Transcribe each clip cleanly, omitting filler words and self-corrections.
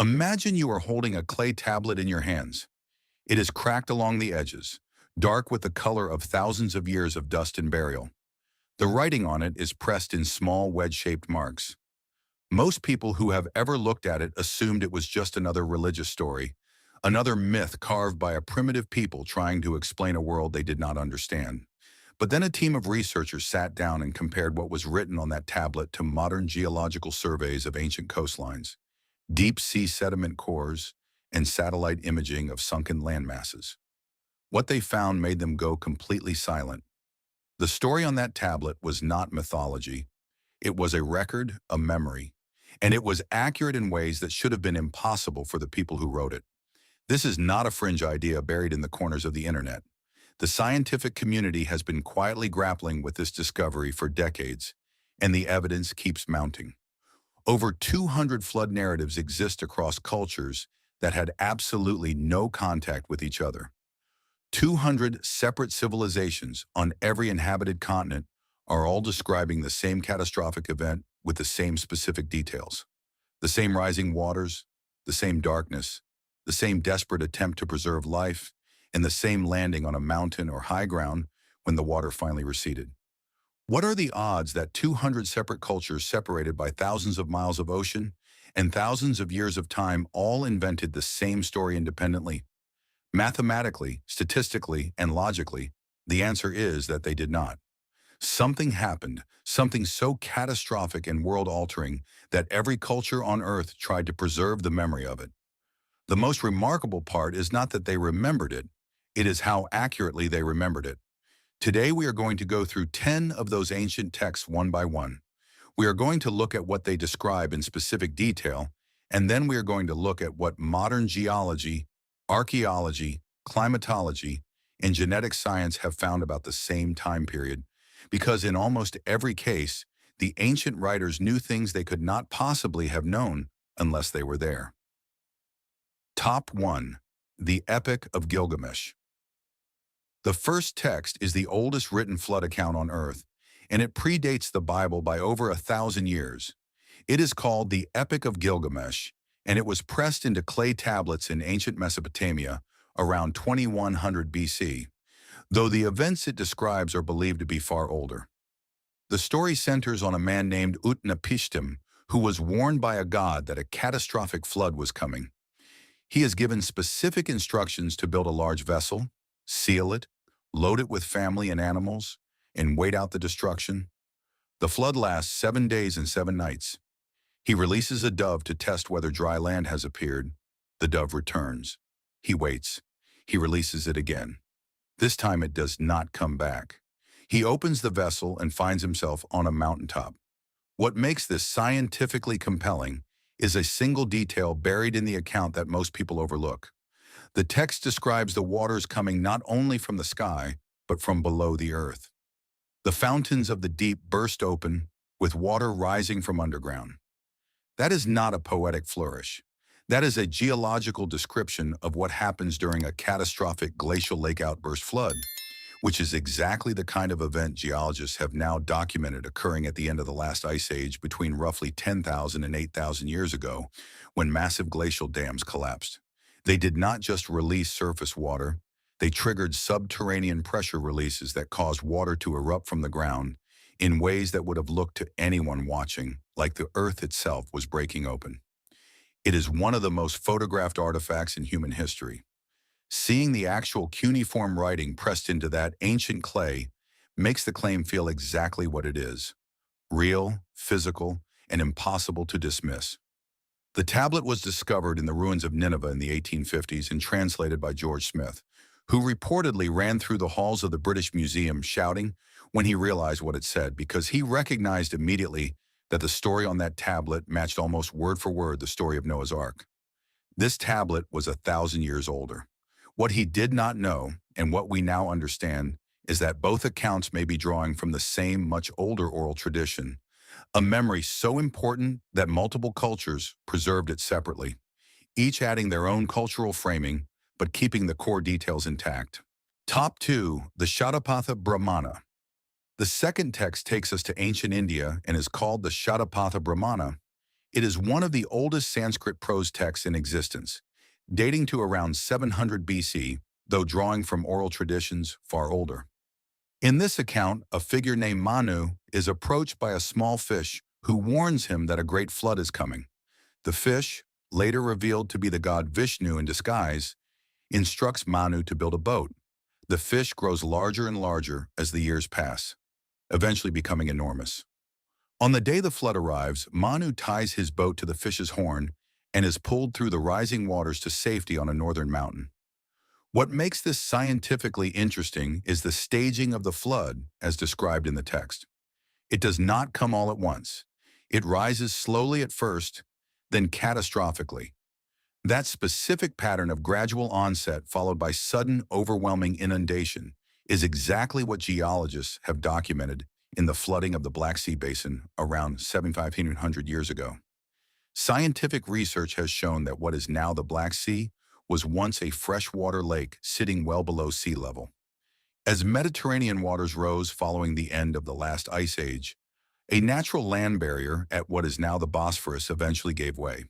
Imagine you are holding a clay tablet in your hands. It is cracked along the edges, dark with the color of thousands of years of dust and burial. The writing on it is pressed in small wedge-shaped marks. Most people who have ever looked at it assumed it was just another religious story, another myth carved by a primitive people trying to explain a world they did not understand. But then a team of researchers sat down and compared what was written on that tablet to modern geological surveys of ancient coastlines, deep-sea sediment cores, and satellite imaging of sunken landmasses. What they found made them go completely silent. The story on that tablet was not mythology. It was a record, a memory, and it was accurate in ways that should have been impossible for the people who wrote it. This is not a fringe idea buried in the corners of the internet. The scientific community has been quietly grappling with this discovery for decades, and the evidence keeps mounting. Over 200 flood narratives exist across cultures that had absolutely no contact with each other. 200 separate civilizations on every inhabited continent are all describing the same catastrophic event with the same specific details. The same rising waters, the same darkness, the same desperate attempt to preserve life, and the same landing on a mountain or high ground when the water finally receded. What are the odds that 200 separate cultures separated by thousands of miles of ocean and thousands of years of time all invented the same story independently? Mathematically, statistically, and logically, the answer is that they did not. Something happened, something so catastrophic and world-altering that every culture on Earth tried to preserve the memory of it. The most remarkable part is not that they remembered it, it is how accurately they remembered it. Today we are going to go through 10 of those ancient texts one by one. We are going to look at what they describe in specific detail, and then we are going to look at what modern geology, archaeology, climatology, and genetic science have found about the same time period. Because in almost every case, the ancient writers knew things they could not possibly have known unless they were there. Top 1. The Epic of Gilgamesh. The first text is the oldest written flood account on Earth, and it predates the Bible by over 1,000 years. It is called the Epic of Gilgamesh, and it was pressed into clay tablets in ancient Mesopotamia around 2100 BC, though the events it describes are believed to be far older. The story centers on a man named Utnapishtim, who was warned by a god that a catastrophic flood was coming. He is given specific instructions to build a large vessel, seal it, load it with family and animals, and wait out the destruction. The flood lasts 7 days and 7 nights. He releases a dove to test whether dry land has appeared. The dove returns. He waits. He releases it again. This time it does not come back. He opens the vessel and finds himself on a mountaintop. What makes this scientifically compelling is a single detail buried in the account that most people overlook. The text describes the waters coming not only from the sky, but from below the earth. The fountains of the deep burst open, with water rising from underground. That is not a poetic flourish. That is a geological description of what happens during a catastrophic glacial lake outburst flood, which is exactly the kind of event geologists have now documented occurring at the end of the last ice age between roughly 10,000 and 8,000 years ago, when massive glacial dams collapsed. They did not just release surface water, they triggered subterranean pressure releases that caused water to erupt from the ground in ways that would have looked to anyone watching like the earth itself was breaking open. It is one of the most photographed artifacts in human history. Seeing the actual cuneiform writing pressed into that ancient clay makes the claim feel exactly what it is: real, physical, and impossible to dismiss. The tablet was discovered in the ruins of Nineveh in the 1850s and translated by George Smith, who reportedly ran through the halls of the British Museum shouting when he realized what it said, because he recognized immediately that the story on that tablet matched almost word for word the story of Noah's Ark. This tablet was 1,000 years older. What he did not know, and what we now understand, is that both accounts may be drawing from the same much older oral tradition, a memory so important that multiple cultures preserved it separately, each adding their own cultural framing, but keeping the core details intact. Top 2. The Shatapatha Brahmana. The second text takes us to ancient India and is called the Shatapatha Brahmana. It is one of the oldest Sanskrit prose texts in existence, dating to around 700 BC, though drawing from oral traditions far older. In this account, a figure named Manu is approached by a small fish who warns him that a great flood is coming. The fish, later revealed to be the god Vishnu in disguise, instructs Manu to build a boat. The fish grows larger and larger as the years pass, eventually becoming enormous. On the day the flood arrives, Manu ties his boat to the fish's horn and is pulled through the rising waters to safety on a northern mountain. What makes this scientifically interesting is the staging of the flood as described in the text. It does not come all at once. It rises slowly at first, then catastrophically. That specific pattern of gradual onset followed by sudden, overwhelming inundation is exactly what geologists have documented in the flooding of the Black Sea Basin around 7,500 years ago. Scientific research has shown that what is now the Black Sea was once a freshwater lake sitting well below sea level. As Mediterranean waters rose following the end of the last ice age, a natural land barrier at what is now the Bosphorus eventually gave way.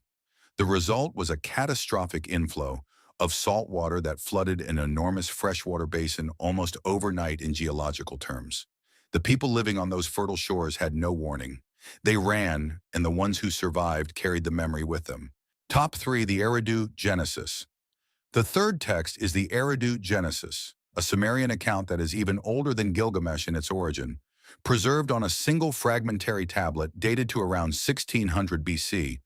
The result was a catastrophic inflow of salt water that flooded an enormous freshwater basin almost overnight in geological terms. The people living on those fertile shores had no warning. They ran, and the ones who survived carried the memory with them. Top 3. The Eridu Genesis. The third text is the Eridu Genesis, a Sumerian account that is even older than Gilgamesh in its origin, preserved on a single fragmentary tablet dated to around 1600 BC,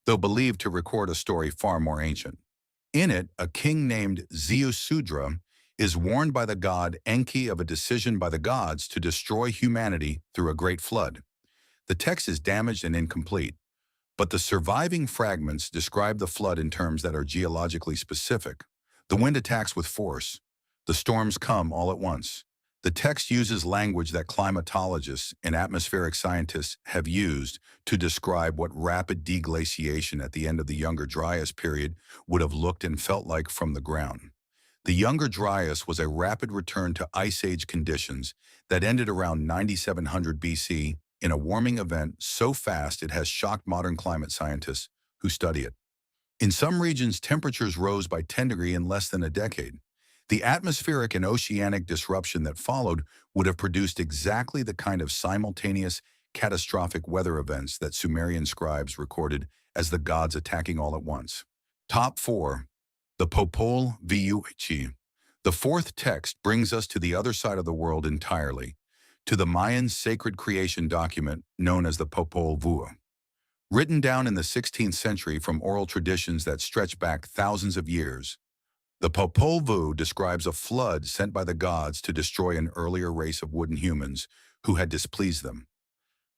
though believed to record a story far more ancient. In it, a king named Ziusudra is warned by the god Enki of a decision by the gods to destroy humanity through a great flood. The text is damaged and incomplete, but the surviving fragments describe the flood in terms that are geologically specific. The wind attacks with force. The storms come all at once. The text uses language that climatologists and atmospheric scientists have used to describe what rapid deglaciation at the end of the Younger Dryas period would have looked and felt like from the ground. The Younger Dryas was a rapid return to Ice Age conditions that ended around 9700 BC in a warming event so fast it has shocked modern climate scientists who study it. In some regions, temperatures rose by 10 degrees in less than a decade. The atmospheric and oceanic disruption that followed would have produced exactly the kind of simultaneous, catastrophic weather events that Sumerian scribes recorded as the gods attacking all at once. Top 4. The Popol Vuh. The fourth text brings us to the other side of the world entirely, to the Mayan sacred creation document known as the Popol Vuh. Written down in the 16th century from oral traditions that stretch back thousands of years, the Popol Vuh describes a flood sent by the gods to destroy an earlier race of wooden humans who had displeased them.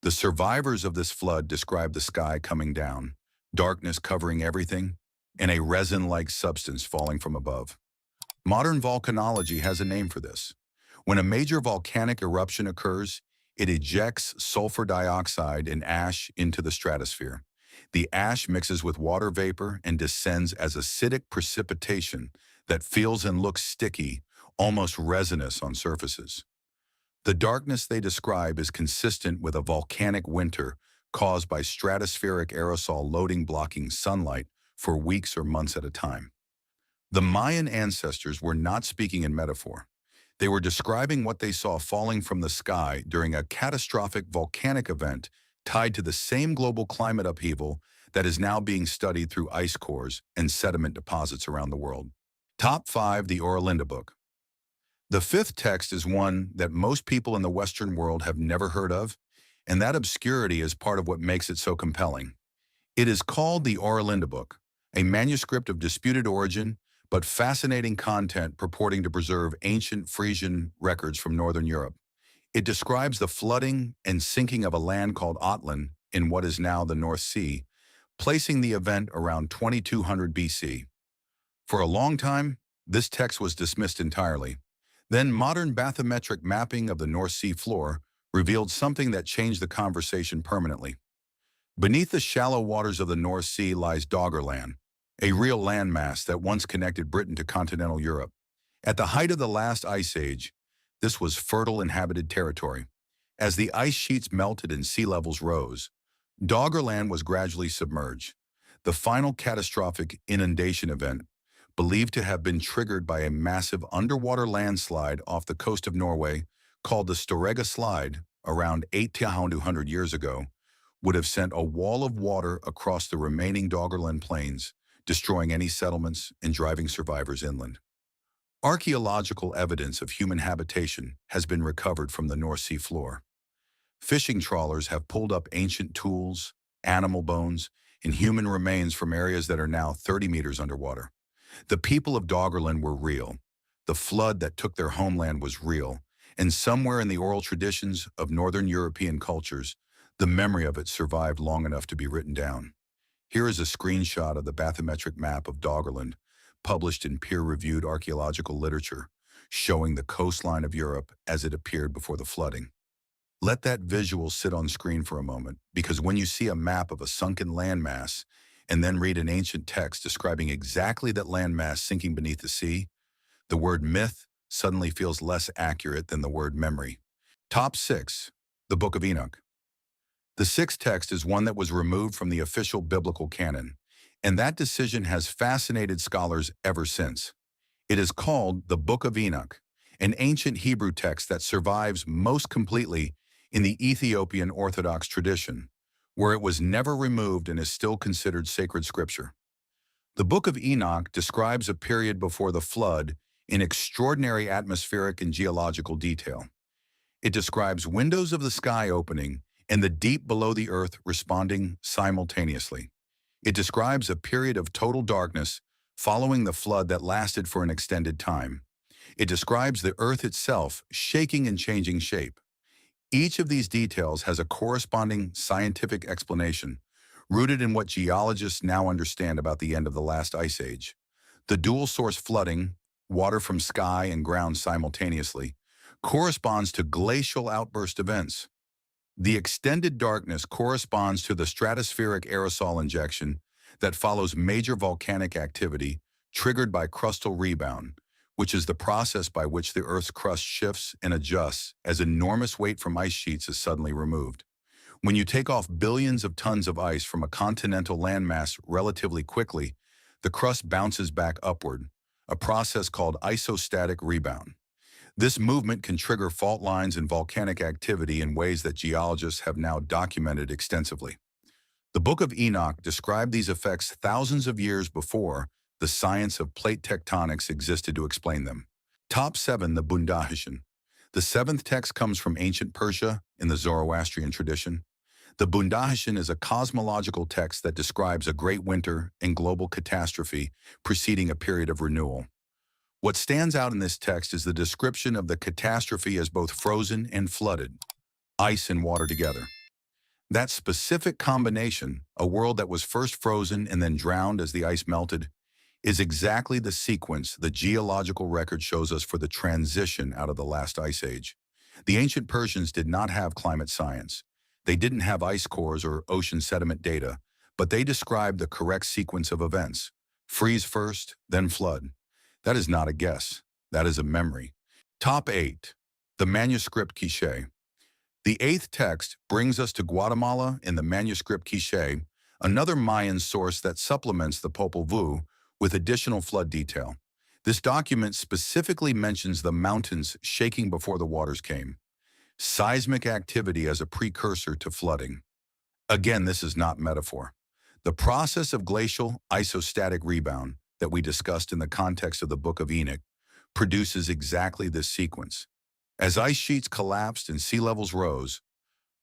The survivors of this flood describe the sky coming down, darkness covering everything, and a resin-like substance falling from above. Modern volcanology has a name for this. When a major volcanic eruption occurs, it ejects sulfur dioxide and ash into the stratosphere. The ash mixes with water vapor and descends as acidic precipitation that feels and looks sticky, almost resinous on surfaces. The darkness they describe is consistent with a volcanic winter caused by stratospheric aerosol loading blocking sunlight for weeks or months at a time. The Mayan ancestors were not speaking in metaphor. They were describing what they saw falling from the sky during a catastrophic volcanic event tied to the same global climate upheaval that is now being studied through ice cores and sediment deposits around the world. Top 5. The Orinda Book. The fifth text is one that most people in the Western world have never heard of, and that obscurity is part of what makes it so compelling. It is called the Orinda Book, a manuscript of disputed origin but fascinating content purporting to preserve ancient Frisian records from Northern Europe. It describes the flooding and sinking of a land called Ottland in what is now the North Sea, placing the event around 2200 BC. For a long time, this text was dismissed entirely. Then modern bathymetric mapping of the North Sea floor revealed something that changed the conversation permanently. Beneath the shallow waters of the North Sea lies Doggerland, a real landmass that once connected Britain to continental Europe. At the height of the last ice age, this was fertile inhabited territory. As the ice sheets melted and sea levels rose, Doggerland was gradually submerged. The final catastrophic inundation event, believed to have been triggered by a massive underwater landslide off the coast of Norway, called the Storega Slide, around 800 years ago, would have sent a wall of water across the remaining Doggerland plains, destroying any settlements and driving survivors inland. Archaeological evidence of human habitation has been recovered from the North Sea floor. Fishing trawlers have pulled up ancient tools, animal bones, and human remains from areas that are now 30 meters underwater. The people of Doggerland were real. The flood that took their homeland was real, and somewhere in the oral traditions of Northern European cultures, the memory of it survived long enough to be written down. Here is a screenshot of the bathymetric map of Doggerland, published in peer-reviewed archaeological literature, showing the coastline of Europe as it appeared before the flooding. Let that visual sit on screen for a moment, because when you see a map of a sunken landmass and then read an ancient text describing exactly that landmass sinking beneath the sea, the word myth suddenly feels less accurate than the word memory. Top 6. The Book of Enoch. The sixth text is one that was removed from the official biblical canon, and that decision has fascinated scholars ever since. It is called the Book of Enoch, an ancient Hebrew text that survives most completely in the Ethiopian Orthodox tradition, where it was never removed and is still considered sacred scripture. The Book of Enoch describes a period before the flood in extraordinary atmospheric and geological detail. It describes windows of the sky opening and the deep below the earth responding simultaneously. It describes a period of total darkness following the flood that lasted for an extended time. It describes the earth itself shaking and changing shape. Each of these details has a corresponding scientific explanation, rooted in what geologists now understand about the end of the last ice age. The dual-source flooding, water from sky and ground simultaneously, corresponds to glacial outburst events. The extended darkness corresponds to the stratospheric aerosol injection that follows major volcanic activity triggered by crustal rebound, which is the process by which the Earth's crust shifts and adjusts as enormous weight from ice sheets is suddenly removed. When you take off billions of tons of ice from a continental landmass relatively quickly, the crust bounces back upward, a process called isostatic rebound. This movement can trigger fault lines and volcanic activity in ways that geologists have now documented extensively. The Book of Enoch described these effects thousands of years before the science of plate tectonics existed to explain them. Top 7. The Bundahishan. The seventh text comes from ancient Persia in the Zoroastrian tradition. The Bundahishan is a cosmological text that describes a great winter and global catastrophe preceding a period of renewal. What stands out in this text is the description of the catastrophe as both frozen and flooded, ice and water together. That specific combination, a world that was first frozen and then drowned as the ice melted, is exactly the sequence the geological record shows us for the transition out of the last ice age. The ancient Persians did not have climate science. They didn't have ice cores or ocean sediment data, but they described the correct sequence of events: freeze first, then flood. That is not a guess. That is a memory. Top 8. The Manuscript Quiché. The eighth text brings us to Guatemala in the Manuscript Quiché, another Mayan source that supplements the Popol Vuh with additional flood detail. This document specifically mentions the mountains shaking before the waters came. Seismic activity as a precursor to flooding. Again, this is not metaphor. The process of glacial isostatic rebound that we discussed in the context of the Book of Enoch produces exactly this sequence. As ice sheets collapsed and sea levels rose,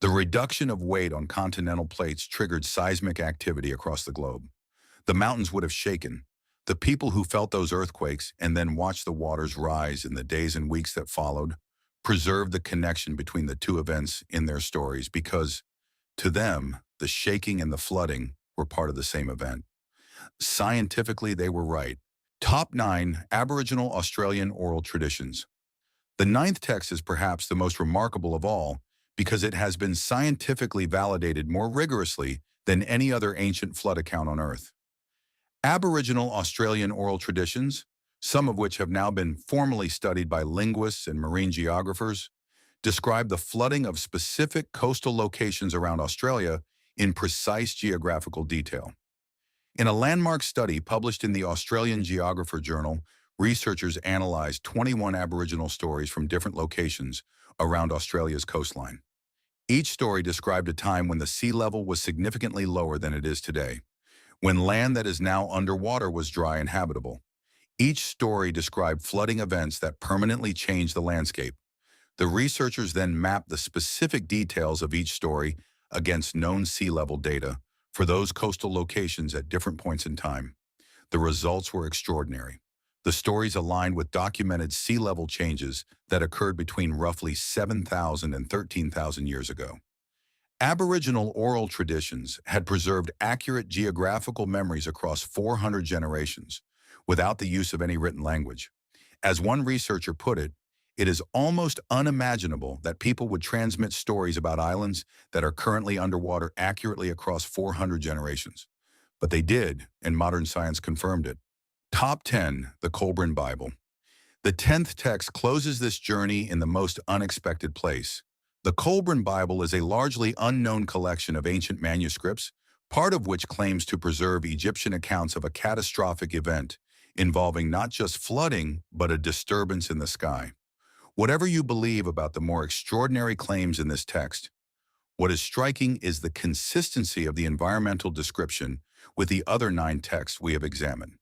the reduction of weight on continental plates triggered seismic activity across the globe. The mountains would have shaken. The people who felt those earthquakes and then watched the waters rise in the days and weeks that followed preserved the connection between the two events in their stories because, to them, the shaking and the flooding were part of the same event. Scientifically, they were right. Top 9. Aboriginal Australian Oral Traditions. The ninth text is perhaps the most remarkable of all because it has been scientifically validated more rigorously than any other ancient flood account on Earth. Aboriginal Australian oral traditions, some of which have now been formally studied by linguists and marine geographers, describe the flooding of specific coastal locations around Australia in precise geographical detail. In a landmark study published in the Australian Geographer Journal, researchers analyzed 21 Aboriginal stories from different locations around Australia's coastline. Each story described a time when the sea level was significantly lower than it is today, when land that is now underwater was dry and habitable. Each story described flooding events that permanently changed the landscape. The researchers then mapped the specific details of each story against known sea level data for those coastal locations at different points in time. The results were extraordinary. The stories aligned with documented sea level changes that occurred between roughly 7,000 and 13,000 years ago. Aboriginal oral traditions had preserved accurate geographical memories across 400 generations, without the use of any written language. As one researcher put it is almost unimaginable that people would transmit stories about islands that are currently underwater accurately across 400 generations. But they did, and modern science confirmed it. Top 10, the Kolbrin Bible. The 10th text closes this journey in the most unexpected place. The Kolbrin Bible is a largely unknown collection of ancient manuscripts, part of which claims to preserve Egyptian accounts of a catastrophic event involving not just flooding, but a disturbance in the sky. Whatever you believe about the more extraordinary claims in this text, what is striking is the consistency of the environmental description with the other 9 texts we have examined.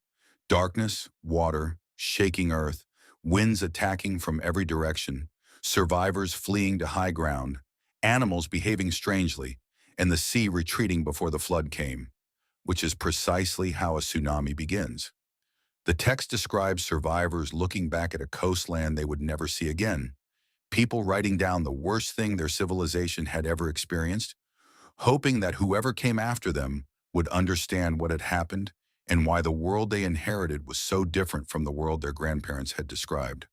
Darkness, water, shaking earth, winds attacking from every direction, survivors fleeing to high ground, animals behaving strangely, and the sea retreating before the flood came, which is precisely how a tsunami begins. The text describes survivors looking back at a coastland they would never see again, people writing down the worst thing their civilization had ever experienced, hoping that whoever came after them would understand what had happened and why the world they inherited was so different from the world their grandparents had described.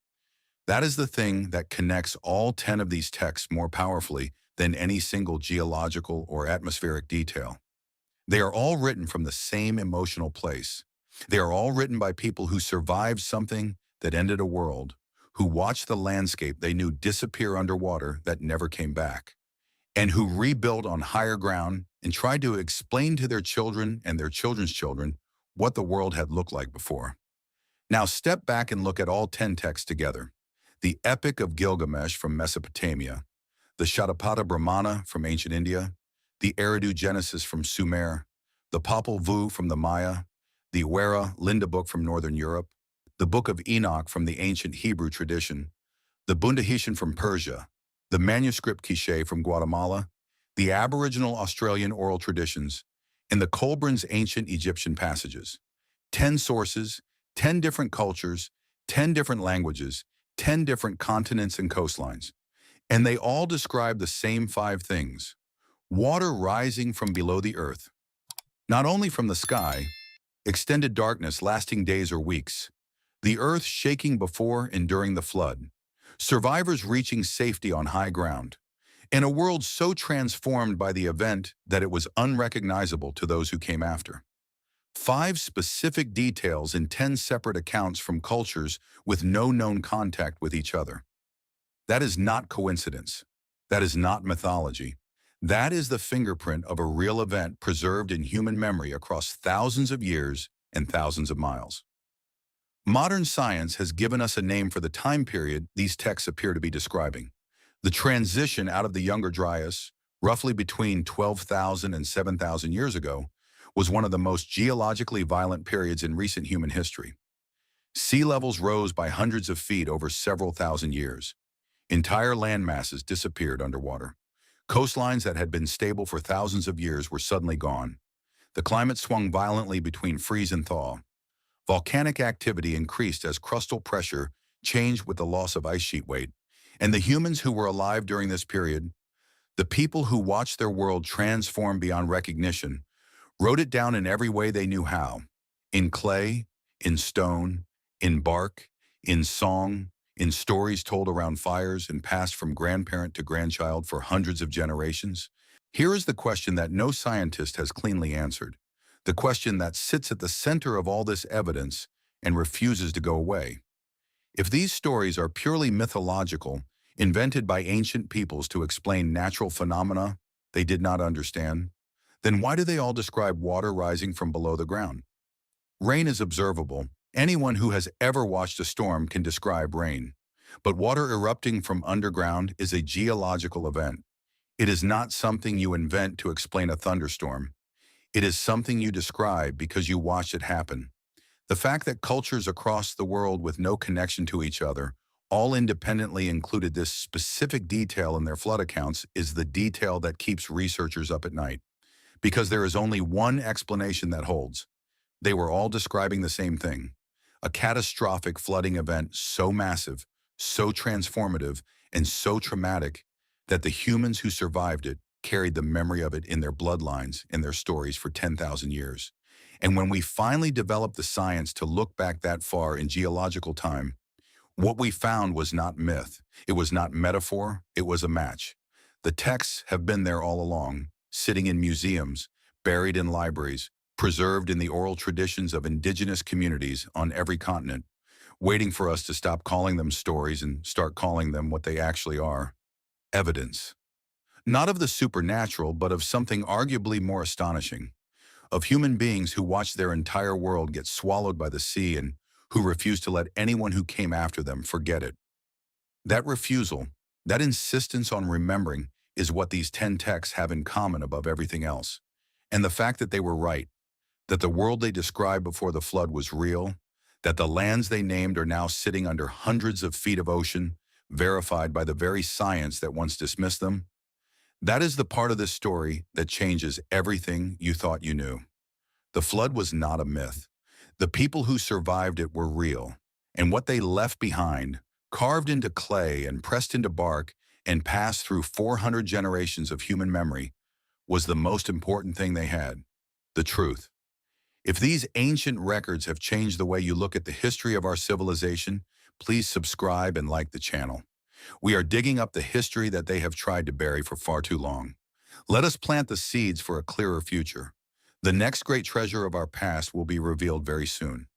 That is the thing that connects all 10 of these texts more powerfully than any single geological or atmospheric detail. They are all written from the same emotional place. They are all written by people who survived something that ended a world, who watched the landscape they knew disappear underwater that never came back, and who rebuilt on higher ground and tried to explain to their children and their children's children what the world had looked like before. Now step back and look at all 10 texts together. The Epic of Gilgamesh from Mesopotamia, the Shatapatha Brahmana from ancient India, the Eridu Genesis from Sumer, the Popol Vuh from the Maya, the Wera Linda book from Northern Europe, the Book of Enoch from the ancient Hebrew tradition, the Bundahishan from Persia, the manuscript Quiche from Guatemala, the Aboriginal Australian oral traditions, and the Kolbrin's ancient Egyptian passages. 10 sources, 10 different cultures, 10 different languages, 10 different continents and coastlines. And they all describe the same 5 things. Water rising from below the earth, not only from the sky, extended darkness lasting days or weeks, the earth shaking before and during the flood, survivors reaching safety on high ground, and a world so transformed by the event that it was unrecognizable to those who came after. 5 specific details in 10 separate accounts from cultures with no known contact with each other. That is not coincidence. That is not mythology. That is the fingerprint of a real event preserved in human memory across thousands of years and thousands of miles. Modern science has given us a name for the time period these texts appear to be describing. The transition out of the Younger Dryas, roughly between 12,000 and 7,000 years ago, was one of the most geologically violent periods in recent human history. Sea levels rose by hundreds of feet over several thousand years. Entire land masses disappeared underwater. Coastlines that had been stable for thousands of years were suddenly gone. The climate swung violently between freeze and thaw. Volcanic activity increased as crustal pressure changed with the loss of ice sheet weight. And the humans who were alive during this period, the people who watched their world transform beyond recognition, wrote it down in every way they knew how. In clay, in stone, in bark, in song, in stories told around fires and passed from grandparent to grandchild for hundreds of generations. Here is the question that no scientist has cleanly answered, the question that sits at the center of all this evidence and refuses to go away. If these stories are purely mythological, invented by ancient peoples to explain natural phenomena they did not understand, Then why do they all describe water rising from below the ground? Rain is observable. Anyone who has ever watched a storm can describe rain. But water erupting from underground is a geological event. It is not something you invent to explain a thunderstorm. It is something you describe because you watched it happen. The fact that cultures across the world with no connection to each other all independently included this specific detail in their flood accounts is the detail that keeps researchers up at night. Because there is only one explanation that holds. They were all describing the same thing. A catastrophic flooding event so massive, so transformative, and so traumatic that the humans who survived it carried the memory of it in their bloodlines and their stories for 10,000 years. And when we finally developed the science to look back that far in geological time, what we found was not myth. It was not metaphor. It was a match. The texts have been there all along, sitting in museums, buried in libraries, preserved in the oral traditions of indigenous communities on every continent, waiting for us to stop calling them stories and start calling them what they actually are: evidence. Not of the supernatural, but of something arguably more astonishing, of human beings who watched their entire world get swallowed by the sea and who refused to let anyone who came after them forget it. That refusal, that insistence on remembering, is what these 10 texts have in common above everything else. And the fact that they were right, that the world they described before the flood was real, that the lands they named are now sitting under hundreds of feet of ocean, verified by the very science that once dismissed them, that is the part of this story that changes everything you thought you knew. The flood was not a myth. The people who survived it were real, and what they left behind, carved into clay and pressed into bark and passed through 400 generations of human memory, was the most important thing they had: the truth. If these ancient records have changed the way you look at the history of our civilization, please subscribe and like the channel. We are digging up the history that they have tried to bury for far too long. Let us plant the seeds for a clearer future. The next great treasure of our past will be revealed very soon.